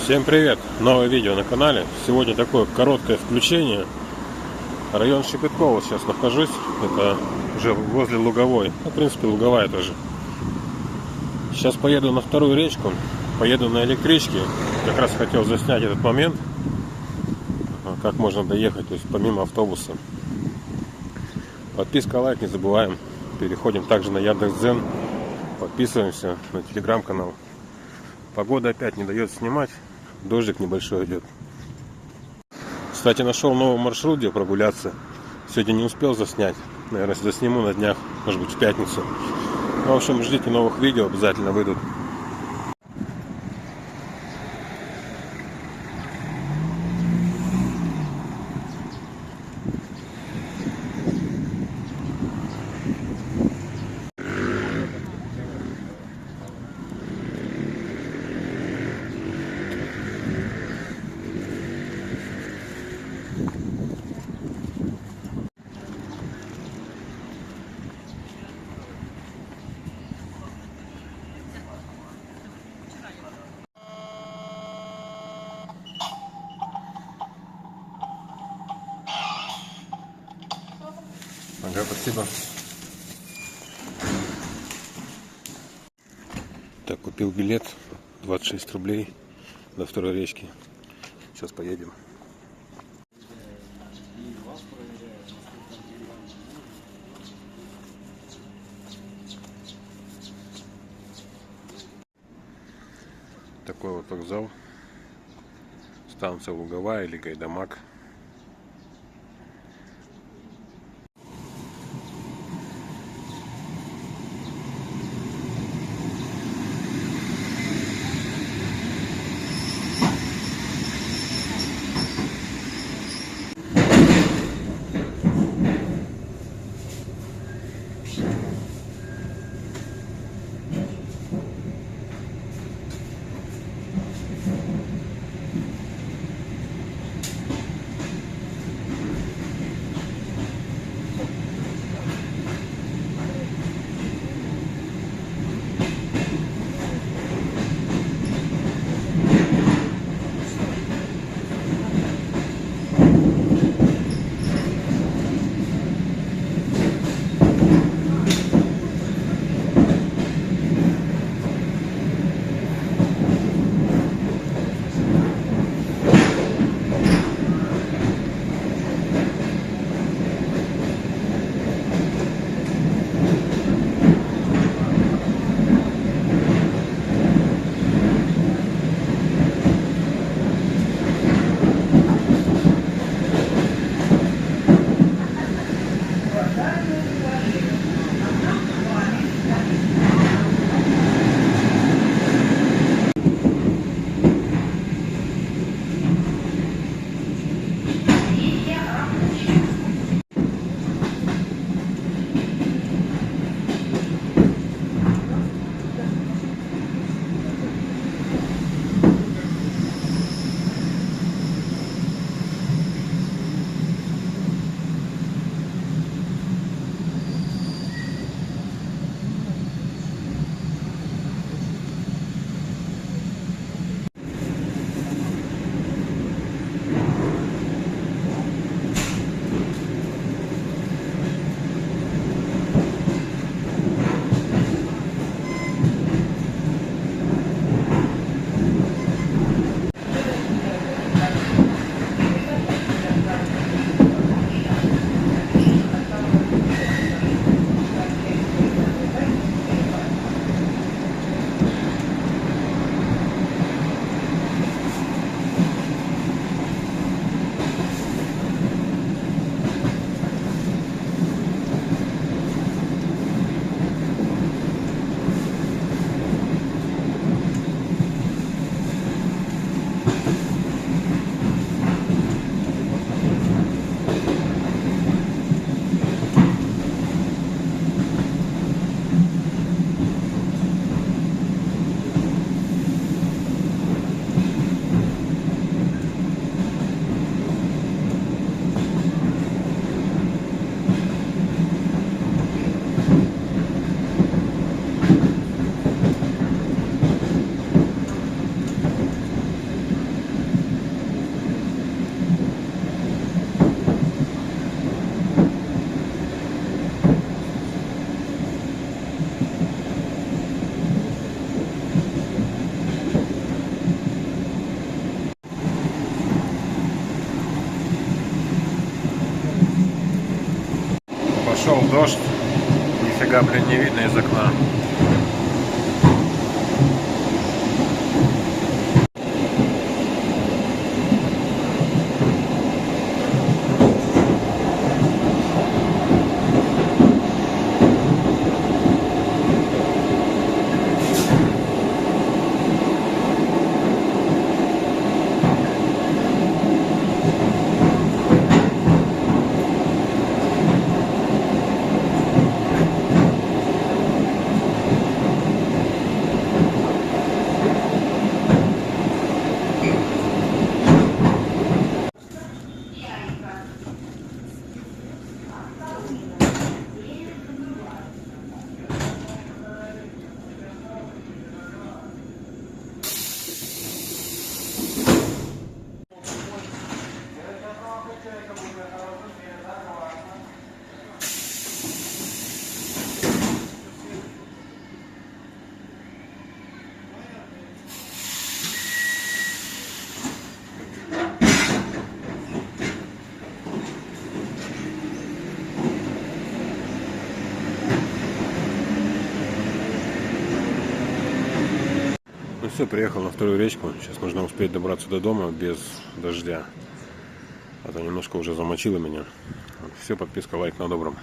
Всем привет! Новое видео на канале. Сегодня такое короткое включение. Район Шепеткова сейчас нахожусь. Это уже возле Луговой. В принципе, Луговая тоже. Сейчас поеду на вторую речку. Поеду на электричке. Как раз хотел заснять этот момент. Как можно доехать, то есть помимо автобуса. Подписка, лайк не забываем. Переходим также на Яндекс.Дзен. Подписываемся на телеграм-канал. Погода опять не дает снимать. Дождик небольшой идет. Кстати, нашел новый маршрут, где прогуляться. Сегодня не успел заснять. Наверное, засниму на днях, может быть, в пятницу. В общем, ждите новых видео, обязательно выйдут. Ага, спасибо. Так, купил билет 26 рублей до второй речки. Сейчас поедем. Такой вот вокзал. Станция Луговая или Гайдамак. Пошел дождь. Нифига, блин, не видно из окна. Ну все, приехал на вторую речку. Сейчас нужно успеть добраться до дома без дождя. А то немножко уже замочило меня. Все, подписка, лайк, на добром.